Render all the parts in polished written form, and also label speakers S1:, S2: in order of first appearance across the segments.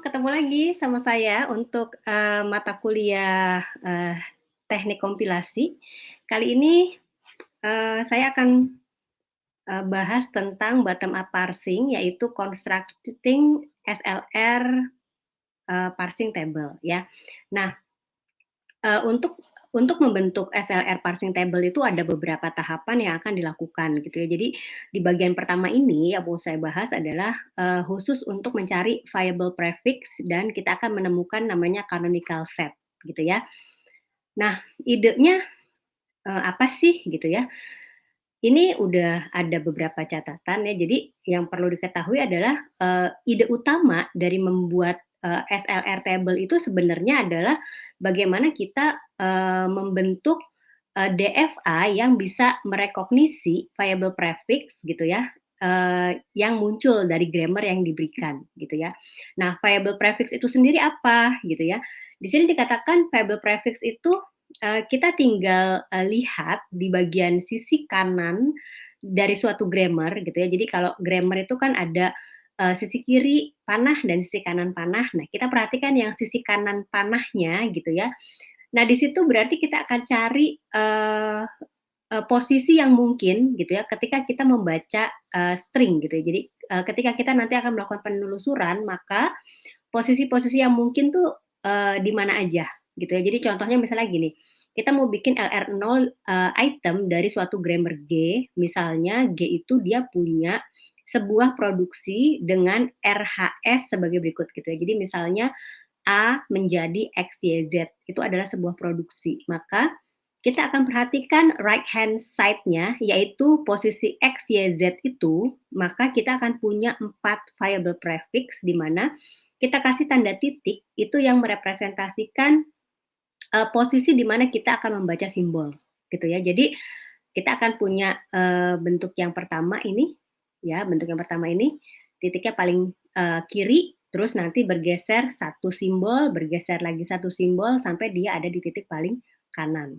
S1: ketemu lagi sama saya untuk, mata kuliah, teknik kompilasi. Kali ini, saya akan, bahas tentang bottom up parsing, yaitu constructing SLR, parsing table ya. Nah, untuk membentuk SLR parsing table itu ada beberapa tahapan yang akan dilakukan gitu ya. Jadi di bagian pertama ini yang mau saya bahas adalah, khusus untuk mencari variable prefix dan kita akan menemukan namanya canonical set gitu ya. Nah, idenya, apa sih gitu ya. Ini udah ada beberapa catatan ya, jadi yang perlu diketahui adalah, ide utama dari membuat, SLR table itu sebenarnya adalah bagaimana kita, membentuk, DFA yang bisa merekognisi variable prefix gitu ya, yang muncul dari grammar yang diberikan gitu ya. Nah, variable prefix itu sendiri apa gitu ya. Di sini dikatakan variable prefix itu kita tinggal, lihat di bagian sisi kanan dari suatu grammar gitu ya. Jadi kalau grammar itu kan ada, sisi kiri panah dan sisi kanan panah. Nah, kita perhatikan yang sisi kanan panahnya gitu ya. Nah, di situ berarti kita akan cari, posisi yang mungkin gitu ya ketika kita membaca, string gitu ya. Jadi, ketika kita nanti akan melakukan penelusuran, maka posisi-posisi yang mungkin tuh, di mana aja gitu ya. Jadi contohnya misalnya gini, kita mau bikin LR0, item dari suatu grammar G, misalnya G itu dia punya sebuah produksi dengan RHS sebagai berikut gitu ya. Jadi misalnya A menjadi X, Y, Z, itu adalah sebuah produksi. Maka kita akan perhatikan right hand side-nya, yaitu posisi X, Y, Z itu, maka kita akan punya 4 variable prefix di mana kita kasih tanda titik, itu yang merepresentasikan, posisi di mana kita akan membaca simbol, gitu ya. Jadi kita akan punya, bentuk yang pertama ini, ya, bentuk yang pertama ini, titiknya paling, kiri, terus nanti bergeser satu simbol, bergeser lagi satu simbol, sampai dia ada di titik paling kanan,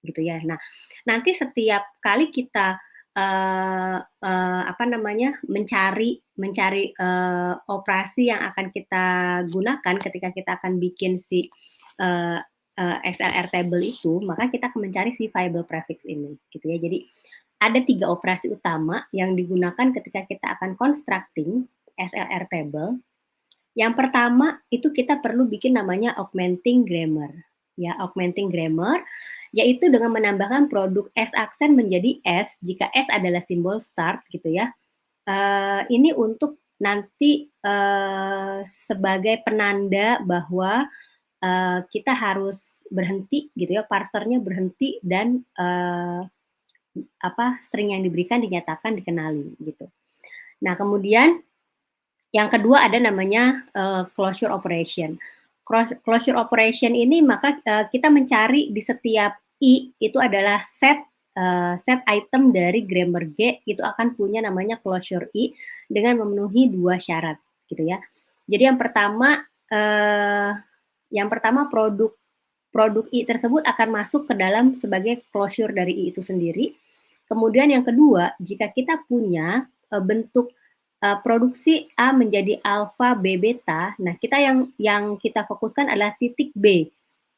S1: gitu ya. Nah, nanti setiap kali kita, apa namanya, mencari mencari, operasi yang akan kita gunakan ketika kita akan bikin si, eee XLR table itu, maka kita akan mencari si variable prefix ini, gitu ya. Jadi ada 3 operasi utama yang digunakan ketika kita akan constructing SLR table. Yang pertama itu kita perlu bikin namanya augmenting grammar, ya, augmenting grammar, yaitu dengan menambahkan produk S aksen menjadi S jika S adalah simbol start gitu ya. Ini untuk nanti, sebagai penanda bahwa, kita harus berhenti gitu ya, parsernya berhenti dan, string yang diberikan dinyatakan dikenali gitu. Nah, kemudian yang kedua ada namanya, closure operation. Closure operation ini maka, kita mencari di setiap I itu adalah set item dari grammar G itu akan punya namanya closure I dengan memenuhi 2 syarat gitu ya. Jadi yang pertama produk produk I tersebut akan masuk ke dalam sebagai closure dari I itu sendiri. Kemudian yang kedua, jika kita punya, bentuk, produksi A menjadi alfa, B, beta, nah kita yang kita fokuskan adalah titik B.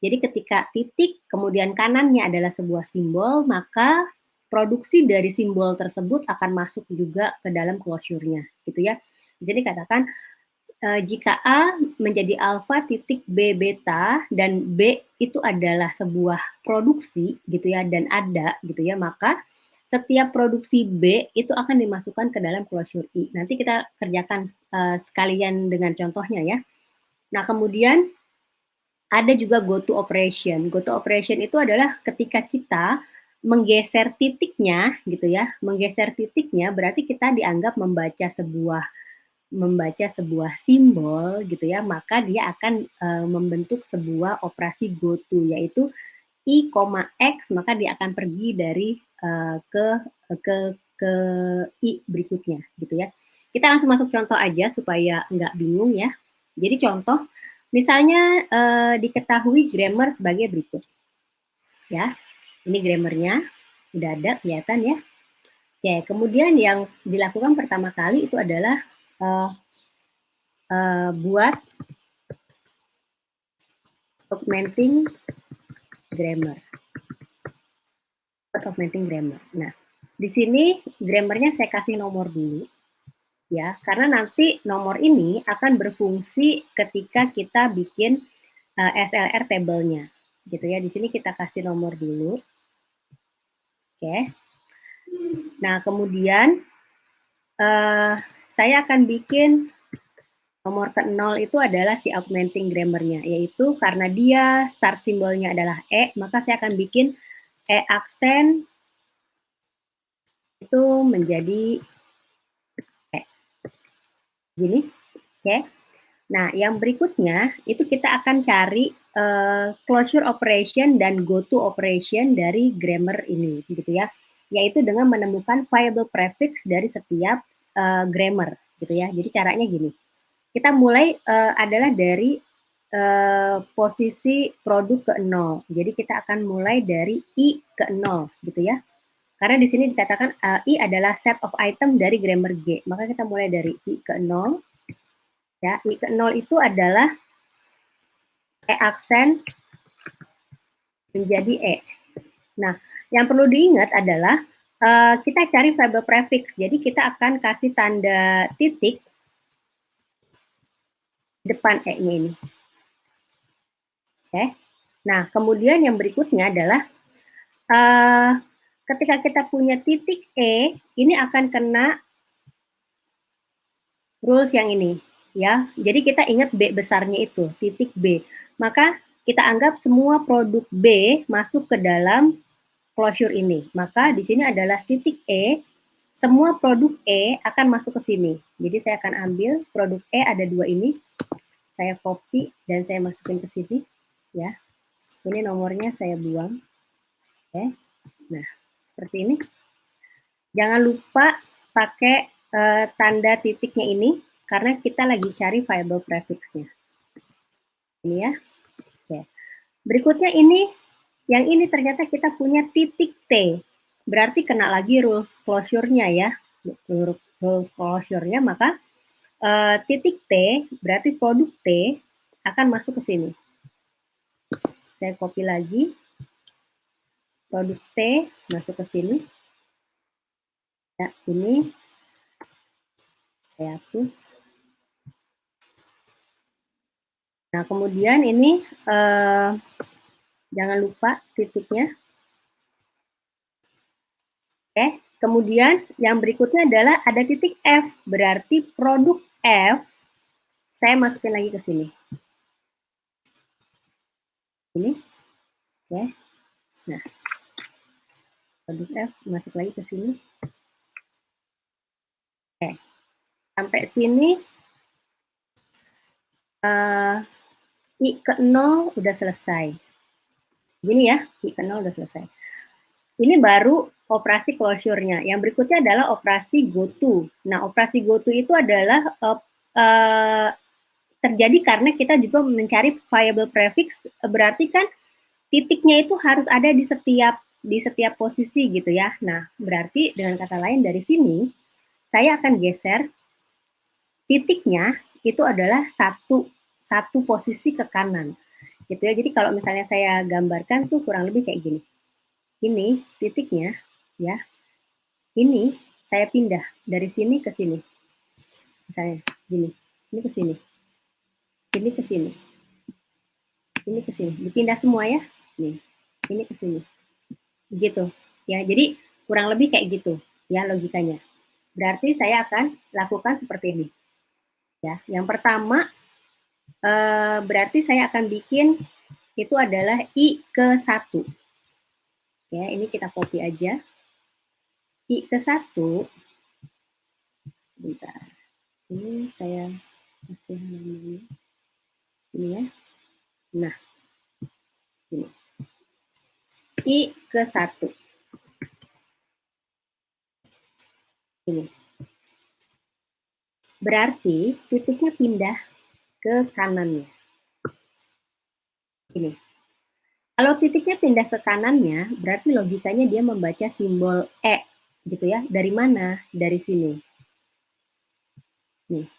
S1: Jadi ketika titik, kemudian kanannya adalah sebuah simbol, maka produksi dari simbol tersebut akan masuk juga ke dalam closure-nya, gitu ya. Jadi katakan jika A menjadi alfa titik B beta dan B itu adalah sebuah produksi gitu ya dan ada gitu ya, maka setiap produksi B itu akan dimasukkan ke dalam closure I. Nanti kita kerjakan, sekalian dengan contohnya ya. Nah, kemudian ada juga go to operation. Go to operation itu adalah ketika kita menggeser titiknya gitu ya, menggeser titiknya berarti kita dianggap membaca sebuah simbol gitu ya, maka dia akan, membentuk sebuah operasi goto yaitu I, X maka dia akan pergi dari, ke I berikutnya gitu ya. Kita langsung masuk contoh aja supaya nggak bingung ya. Jadi contoh, misalnya, diketahui grammar sebagai berikut, ya. Ini grammarnya, udah ada kelihatan ya. Oke, kemudian yang dilakukan pertama kali itu adalah, buat augmenting grammar. Augmenting grammar. Nah, di sini grammarnya saya kasih nomor dulu, ya, karena nanti nomor ini akan berfungsi ketika kita bikin SLR tabelnya, gitu ya. Di sini kita kasih nomor dulu, oke. Nah, kemudian saya akan bikin nomor ke-0 itu adalah si augmenting grammar-nya, yaitu karena dia start simbolnya adalah E, maka saya akan bikin E aksen itu menjadi E. Gini, oke. Nah, yang berikutnya itu kita akan cari closure operation dan go to operation dari grammar ini, gitu ya. Yaitu dengan menemukan viable prefix dari setiap grammar, gitu ya. Jadi caranya gini. Kita mulai adalah dari posisi produk ke-0. Jadi kita akan mulai dari I ke-0, gitu ya. Karena di sini dikatakan I adalah set of item dari grammar G. Maka kita mulai dari I ke-0. Ya, I ke-0 itu adalah E aksen menjadi E. Nah, yang perlu diingat adalah kita cari viable prefix. Jadi kita akan kasih tanda titik depan E-nya ini. Oke. Nah, kemudian yang berikutnya adalah ketika kita punya titik E, ini akan kena rules yang ini, ya. Jadi kita ingat B besarnya itu, titik B. Maka kita anggap semua produk B masuk ke dalam closure ini. Maka di sini adalah titik E, semua produk E akan masuk ke sini. Jadi saya akan ambil produk E ada 2 ini, saya copy dan saya masukin ke sini, ya. Ini nomornya saya buang. Oke. Nah, seperti ini. Jangan lupa pakai tanda titiknya ini karena kita lagi cari viable prefix-nya. Ini ya. Oke. Berikutnya ini, yang ini ternyata kita punya titik T. Berarti kena lagi rules closure-nya ya. Rules closure-nya, maka titik T berarti produk T akan masuk ke sini. Saya copy lagi. Produk T masuk ke sini. Ya, ini saya hapus. Nah, kemudian ini jangan lupa titiknya. Oke, kemudian yang berikutnya adalah ada titik F, berarti produk F, saya masukin lagi ke sini. Ini, oke. Nah, produk F masuk lagi ke sini. Oke, sampai sini I ke-0 udah selesai. Gini ya, I ke-0 udah selesai. Ini baru operasi closure-nya. Yang berikutnya adalah operasi goto. Nah, operasi goto itu adalah terjadi karena kita juga mencari viable prefix, berarti kan titiknya itu harus ada di setiap posisi gitu ya. Nah, berarti dengan kata lain dari sini saya akan geser titiknya itu adalah satu posisi ke kanan. Gitu ya. Jadi kalau misalnya saya gambarkan tuh kurang lebih kayak gini. Ini titiknya ya. Ini saya pindah dari sini ke sini. Misalnya gini. Ini ke sini. Ini ke sini. Ini ke sini. Dipindah semua ya. Nih. Ini ke sini. Gitu. Ya, jadi kurang lebih kayak gitu ya logikanya. Berarti saya akan lakukan seperti ini. Ya, yang pertama berarti saya akan bikin itu adalah I ke-1. Ya, ini kita copy aja. I ke-1. Bentar. Ini saya kasih namanya. Ini ya. Nah, ini. I ke-1. Ini. Berarti titiknya pindah ke kanannya. Ini. Kalau titiknya pindah ke kanannya, berarti logikanya dia membaca simbol E, gitu ya. Dari mana? Dari sini. Nih.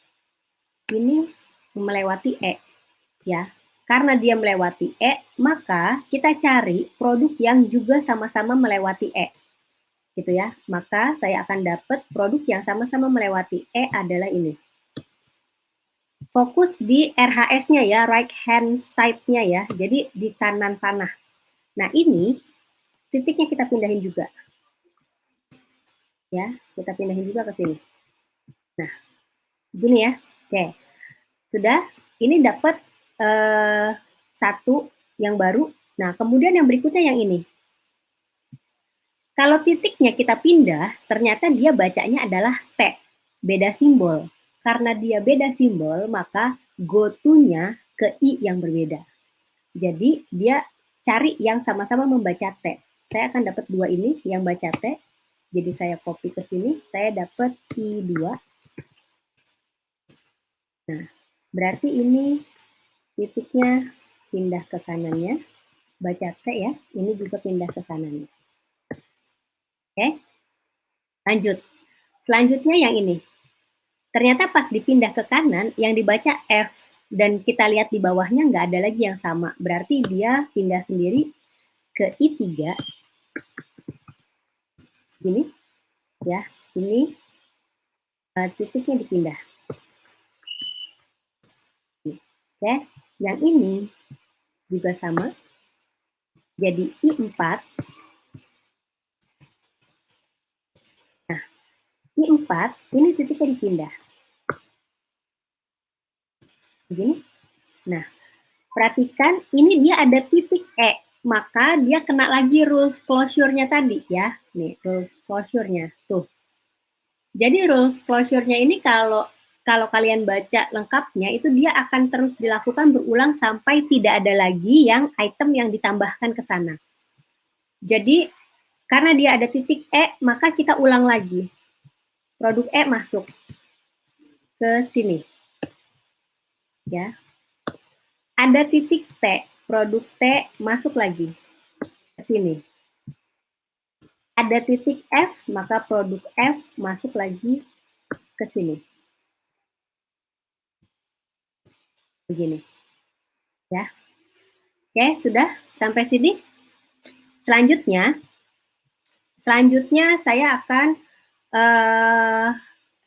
S1: Ini melewati E, ya. Karena dia melewati E, maka kita cari produk yang juga sama-sama melewati E. Gitu ya. Maka saya akan dapat produk yang sama-sama melewati E adalah ini. Fokus di RHS-nya ya, right hand side-nya ya. Jadi di kanan panah. Nah, ini titiknya kita pindahin juga. Ya, kita pindahin juga ke sini. Nah, gini ya. Oke. Sudah, ini dapat satu yang baru. Nah, kemudian yang berikutnya yang ini. Kalau titiknya kita pindah, ternyata dia bacanya adalah T, beda simbol. Karena dia beda simbol, maka go to-nya ke I yang berbeda. Jadi, dia cari yang sama-sama membaca T. Saya akan dapat dua ini yang baca T. Jadi, saya copy ke sini, saya dapat I2. Nah, berarti ini titiknya pindah ke kanannya, baca T ya, ini juga pindah ke kanannya. Oke, lanjut. Selanjutnya yang ini. Ternyata pas dipindah ke kanan, yang dibaca F, dan kita lihat di bawahnya nggak ada lagi yang sama. Berarti dia pindah sendiri ke I3. Gini, ya, ini titiknya dipindah. Oke, yang ini juga sama. Jadi I4. Nah, I4, ini titiknya dipindah. Begini. Nah, perhatikan ini dia ada titik E, maka dia kena lagi rules closure-nya tadi ya. Nih, rules closure-nya tuh. Jadi rules closure-nya ini kalau kalian baca lengkapnya itu dia akan terus dilakukan berulang sampai tidak ada lagi yang item yang ditambahkan ke sana. Jadi karena dia ada titik E, maka kita ulang lagi. Produk E masuk ke sini. Ya. Ada titik T, produk T masuk lagi ke sini. Ada titik F, maka produk F masuk lagi ke sini. Begini. Ya. Oke, sudah sampai sini. Selanjutnya saya akan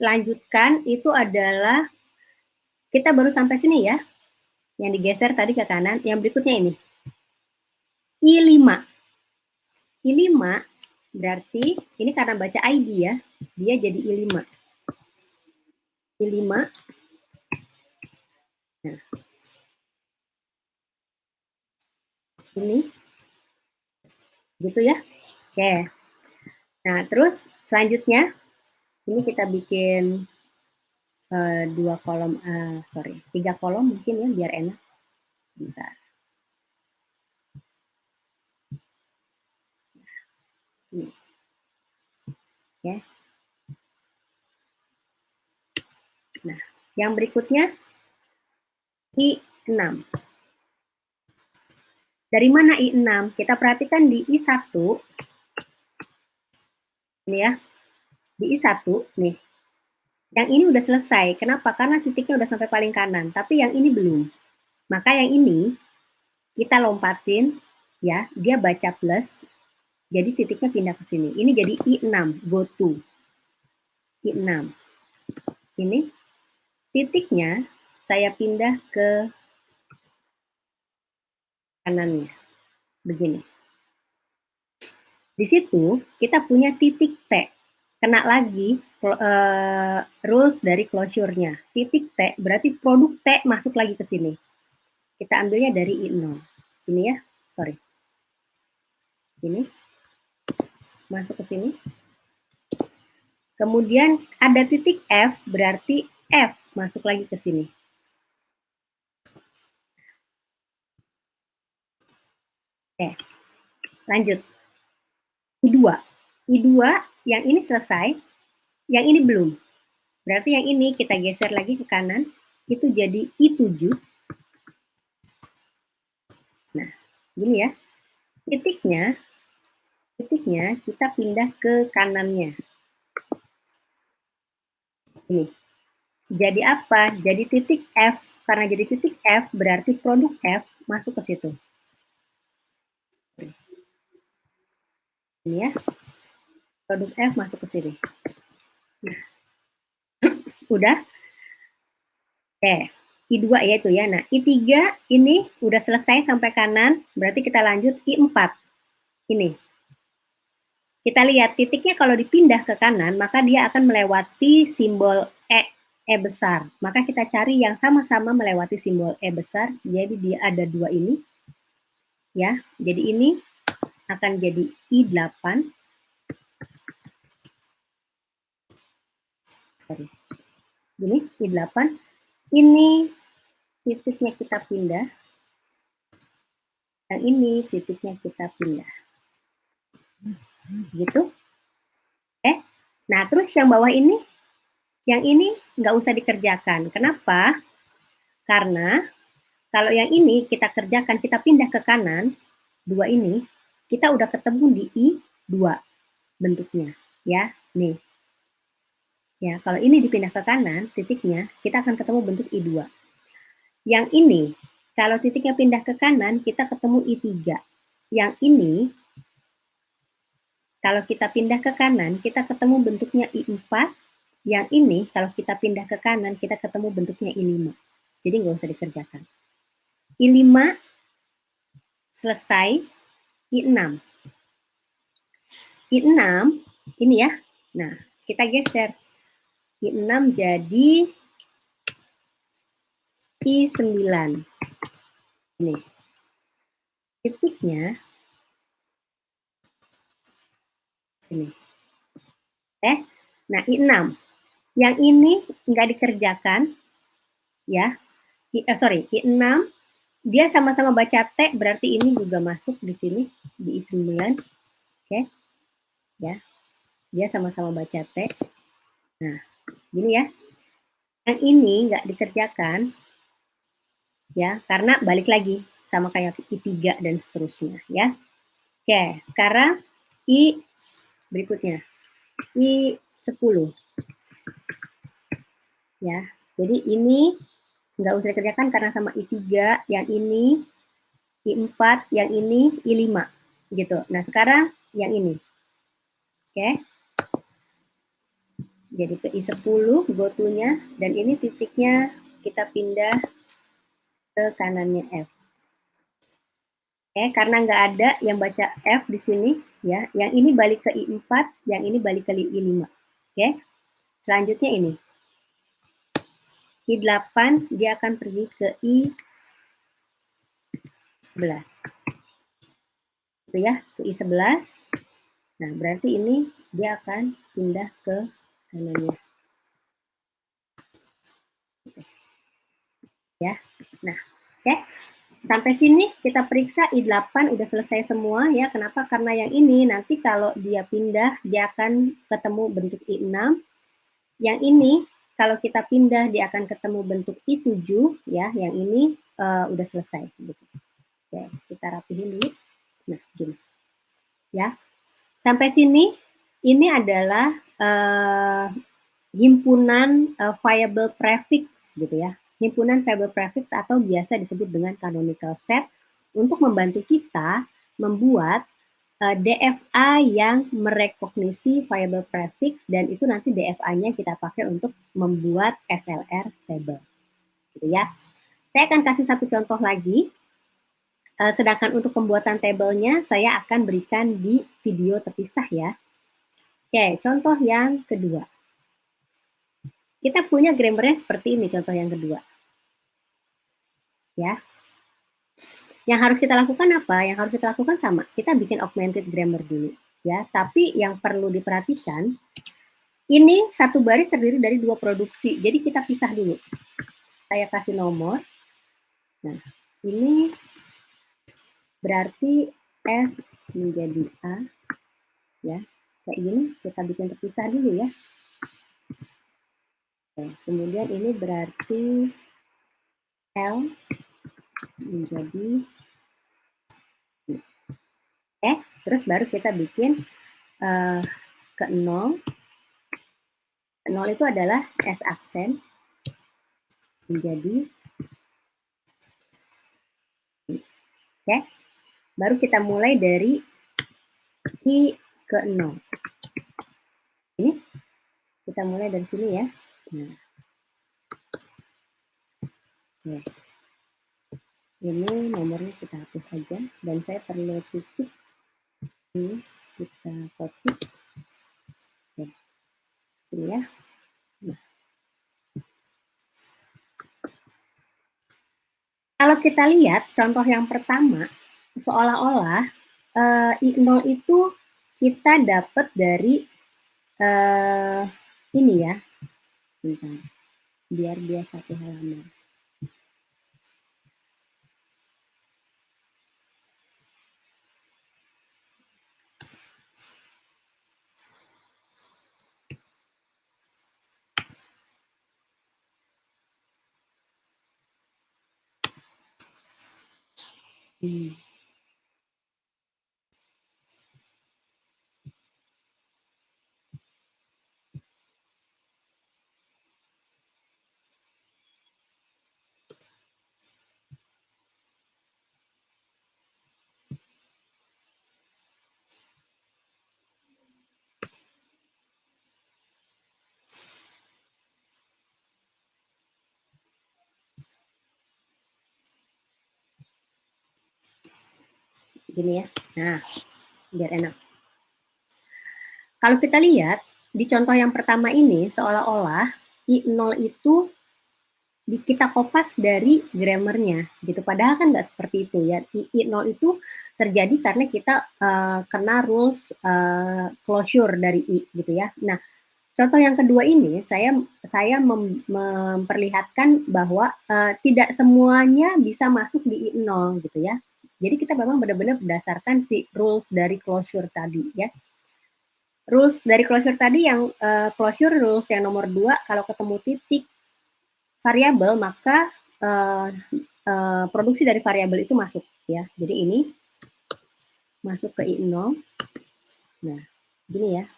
S1: lanjutkan itu adalah kita baru sampai sini ya. Yang digeser tadi ke kanan, yang berikutnya ini. I5. I5 berarti ini karena baca ID ya, dia jadi I5. I5. Nah. Ini. Gitu ya. Oke. Nah, terus selanjutnya ini kita bikin dua kolom, tiga kolom mungkin ya biar enak. Sebentar. Ini. Ya. Nah, yang berikutnya I6. Dari mana I6? Kita perhatikan di I1. Ini ya. Di I1 nih. Yang ini udah selesai. Kenapa? Karena titiknya udah sampai paling kanan, tapi yang ini belum. Maka yang ini kita lompatin ya, dia baca plus. Jadi titiknya pindah ke sini. Ini jadi I6, go to. I6. Ini titiknya saya pindah ke kanannya. Begini. Di situ kita punya titik T. Kena lagi rules dari closure-nya. Titik T berarti produk T masuk lagi ke sini. Kita ambilnya dari I0. Ini ya, sorry. Ini. Masuk ke sini. Kemudian ada titik F, berarti F masuk lagi ke sini. Oke, lanjut. I2. I2 yang ini selesai, yang ini belum. Berarti yang ini kita geser lagi ke kanan, itu jadi I7. Nah, gini ya. Titiknya kita pindah ke kanannya. Ini. Jadi apa? Jadi titik F karena jadi titik F, berarti produk F masuk ke situ. Ini ya, produk F masuk ke sini. Nah, udah? Oke, I2 ya itu ya. Nah, I3 ini udah selesai sampai kanan, berarti kita lanjut I4. Ini. Kita lihat titiknya kalau dipindah ke kanan, maka dia akan melewati simbol E besar. Maka kita cari yang sama-sama melewati simbol E besar, jadi dia ada dua ini. Ya, jadi ini akan jadi I8. Sorry. Gini, I8. Ini titiknya kita pindah. Yang ini titiknya kita pindah. Gitu. Nah, terus yang bawah ini, yang ini nggak usah dikerjakan. Kenapa? Karena kalau yang ini kita kerjakan, kita pindah ke kanan, dua ini, kita udah ketemu di I2 bentuknya. Ya, nih. Ya, kalau ini dipindah ke kanan, titiknya, kita akan ketemu bentuk I2. Yang ini, kalau titiknya pindah ke kanan, kita ketemu I3. Yang ini, kalau kita pindah ke kanan, kita ketemu bentuknya I4. Yang ini, kalau kita pindah ke kanan, kita ketemu bentuknya I5. Jadi nggak usah dikerjakan. I5 selesai, I6. I6, ini ya. Nah, kita geser. I6 jadi I9. Ini. Titiknya sini. Nah, I6. Yang ini nggak dikerjakan, ya. I6, dia sama-sama baca T, berarti ini juga masuk di sini, di I9. Oke. Ya. Dia sama-sama baca T. Nah, gini ya. Yang ini nggak dikerjakan, ya, karena balik lagi, sama kayak I3 dan seterusnya, ya. Oke, sekarang I berikutnya. I10. Ya, jadi ini nggak usah dikerjakan karena sama I3, yang ini, I4, yang ini, I5. Gitu. Nah, sekarang yang ini. Oke. Jadi ke I10, go to-nya, dan ini titiknya kita pindah ke kanannya F. Oke, karena nggak ada yang baca F di sini, ya. Yang ini balik ke I4, yang ini balik ke I5. Oke. Selanjutnya ini. I8 dia akan pergi ke I11. Itu ya, ke I11. Nah, berarti ini dia akan pindah ke kanannya. Ya. Nah, oke. Sampai sini kita periksa I8 udah selesai semua ya. Kenapa? Karena yang ini nanti kalau dia pindah dia akan ketemu bentuk I6. Yang ini kalau kita pindah dia akan ketemu bentuk I7 ya. Yang ini udah selesai gitu. Oke, kita rapihin dulu. Nah, gini. Ya. Sampai sini ini adalah himpunan viable prefix gitu ya. Himpunan viable prefix atau biasa disebut dengan canonical set untuk membantu kita membuat DFA yang merekognisi viable prefix dan itu nanti DFA-nya kita pakai untuk membuat SLR table. Gitu ya. Saya akan kasih satu contoh lagi. Sedangkan untuk pembuatan tabelnya saya akan berikan di video terpisah ya. Oke, contoh yang kedua. Kita punya grammarnya seperti ini, contoh yang kedua. Ya. Yang harus kita lakukan apa? Yang harus kita lakukan sama. Kita bikin augmented grammar dulu. Ya, tapi yang perlu diperhatikan, ini satu baris terdiri dari dua produksi. Jadi kita pisah dulu. Saya kasih nomor. Nah, ini berarti S menjadi A. Ya, kayak gini kita bikin terpisah dulu ya. Oke, kemudian ini berarti L menjadi terus baru kita bikin ke 0. 0 itu adalah S aksen menjadi Oke, baru kita mulai dari I ke 0. Ini kita mulai dari sini ya. Nah, oke. Ini nomornya kita hapus saja, dan saya perlu titik ini, kita copy. Oke. Ini ya. Nah, kalau kita lihat contoh yang pertama, seolah-olah I0 itu kita dapat dari ini ya. Bentar, biar dia satu halaman. Gini ya. Nah, biar enak. Kalau kita lihat di contoh yang pertama ini, seolah-olah I0 itu kita kopas dari grammarnya gitu. Padahal kan nggak seperti itu ya. I0 itu terjadi karena kita kena rules closure dari I gitu ya. Nah, contoh yang kedua ini saya memperlihatkan bahwa tidak semuanya bisa masuk di I0 gitu ya. Jadi kita memang benar-benar berdasarkan si rules dari closure tadi ya. Rules dari closure tadi yang closure rules yang nomor 2, kalau ketemu titik variabel maka produksi dari variabel itu masuk ya. Jadi ini masuk ke I0. Nah, gini ya.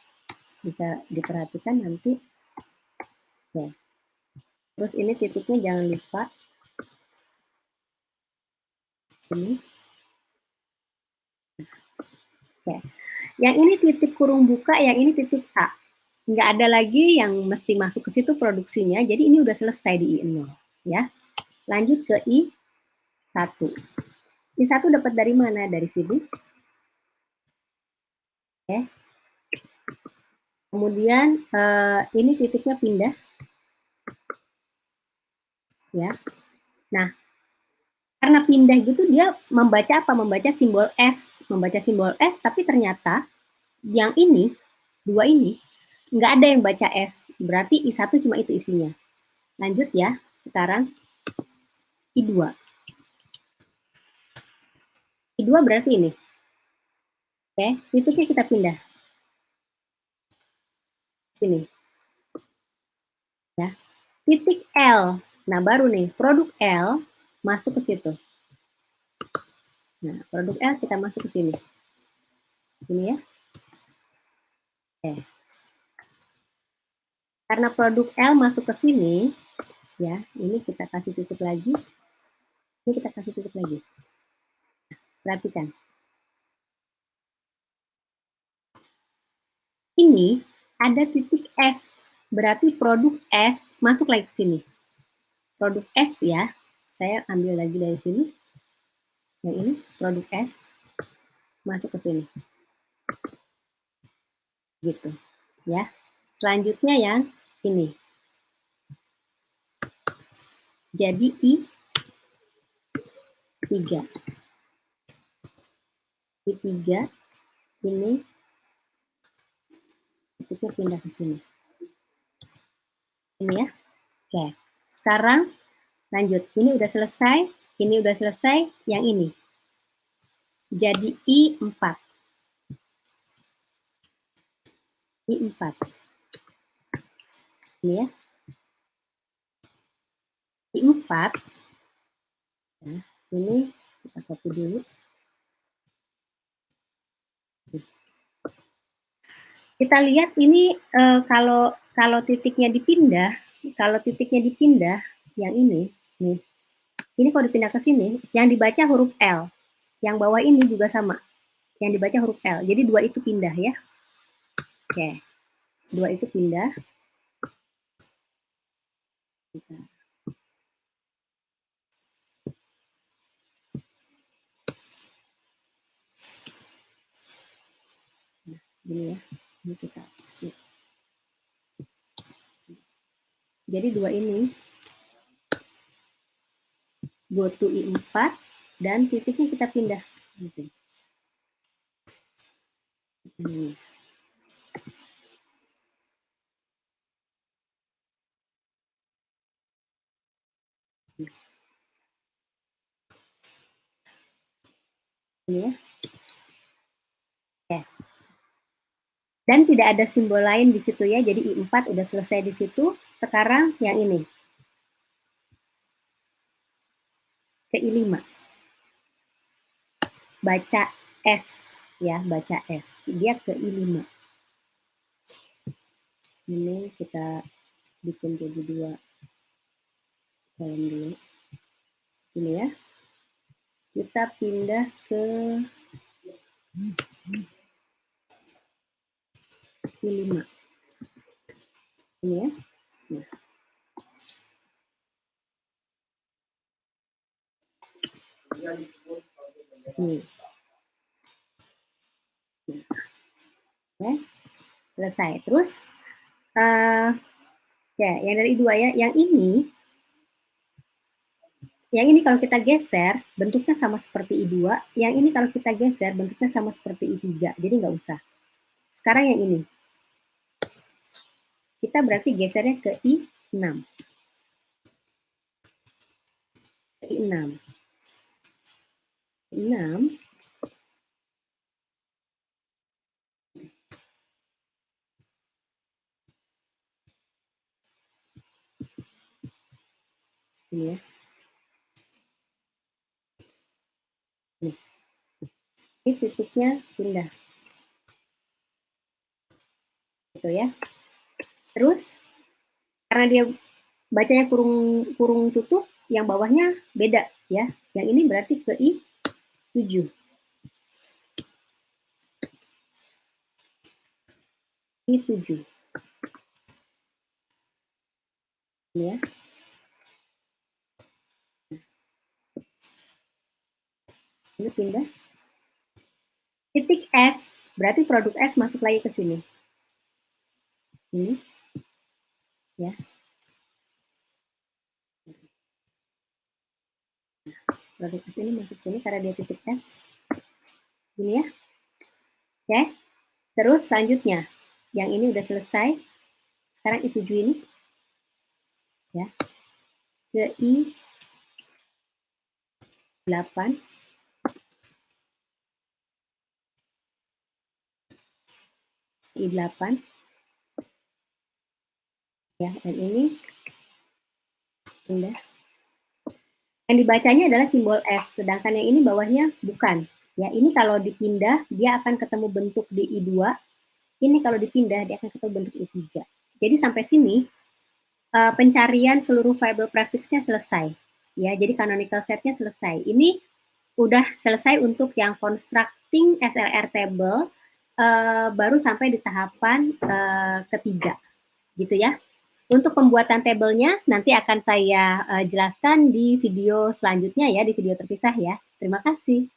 S1: Bisa diperhatikan nanti. Oke. Terus ini titiknya jangan lupa ini. Oke. Yang ini titik kurung buka, yang ini titik A. Nggak ada lagi yang mesti masuk ke situ produksinya. Jadi ini udah selesai di I0 ya. Lanjut ke I1. I1 dapat dari mana? Dari sini. Oke. Kemudian ini titiknya pindah ya. Nah, karena pindah gitu dia membaca apa? Membaca simbol S, tapi ternyata yang ini, dua ini nggak ada yang baca S. Berarti I1 cuma itu isinya. Lanjut ya. Sekarang I2. I2 berarti ini. Oke, titiknya kita pindah sini. Ya. Titik L. Nah, baru nih, produk L masuk ke situ. Nah, produk L kita masuk ke sini. Ini ya. Oke. Karena produk L masuk ke sini, ya, ini kita kasih titik lagi. Ini kita kasih titik lagi. Perhatikan. Ini ada titik S. Berarti produk S masuk lagi ke sini. Produk S ya. Saya ambil lagi dari sini. Yang ini produk S masuk ke sini. Gitu. Ya. Selanjutnya yang ini. Jadi I3. I3 ini titiknya pindah ke sini. Ini ya. Oke. Sekarang lanjut. Ini udah selesai. Ini udah selesai. Yang ini. Jadi I4. I4. Ini ya. I4. Nah, ini kita copy dulu. Kita lihat ini kalau titiknya dipindah, yang ini, nih, ini kalau dipindah ke sini, yang dibaca huruf L. Yang bawah ini juga sama, yang dibaca huruf L. Jadi 2 itu pindah ya. Oke, 2 itu pindah. Nah, gini ya. Ini kita. Jadi 2 ini go to I4 dan titiknya kita pindah. Gitu. Ini. Ini ya. Oke. Dan tidak ada simbol lain di situ ya. Jadi I4 udah selesai di situ. Sekarang yang ini. Ke I5. Baca S ya, baca S. Dia ke I5. Ini kita bikin jadi 2 kolom dulu. Ini ya. Kita pindah ke I5. Ini ya. Nah. Nih. Ya, selesai. Terus ya, yang dari I2 ya, yang ini kalau kita geser bentuknya sama seperti I2, yang ini kalau kita geser bentuknya sama seperti I3. Jadi nggak usah. Sekarang yang ini. Kita berarti gesernya ke I6. Ke I6. I6. Ini ya. Nih. Ini titiknya pindah. Gitu ya. Terus karena dia bacanya kurung tutup, yang bawahnya beda ya. Yang ini berarti ke I7. I7. Ya. Ini pindah. Titik S, berarti produk S masuk lagi ke sini. Ini. Ya. Produk S ini masuk sini karena dia titik S. Ini ya. Oke. Terus selanjutnya, yang ini udah selesai. Sekarang I7 ini. Ya. Ke I8. I8. Ya, dan ini pindah. Yang dibacanya adalah simbol S, sedangkan yang ini bawahnya bukan. Ya, ini kalau dipindah dia akan ketemu bentuk di I2. Ini kalau dipindah dia akan ketemu bentuk I3. Jadi sampai sini pencarian seluruh variable prefixnya selesai. Ya, jadi canonical setnya selesai. Ini udah selesai untuk yang constructing SLR table, baru sampai di tahapan ketiga, gitu ya. Untuk pembuatan tabelnya nanti akan saya jelaskan di video selanjutnya ya, di video terpisah ya. Terima kasih.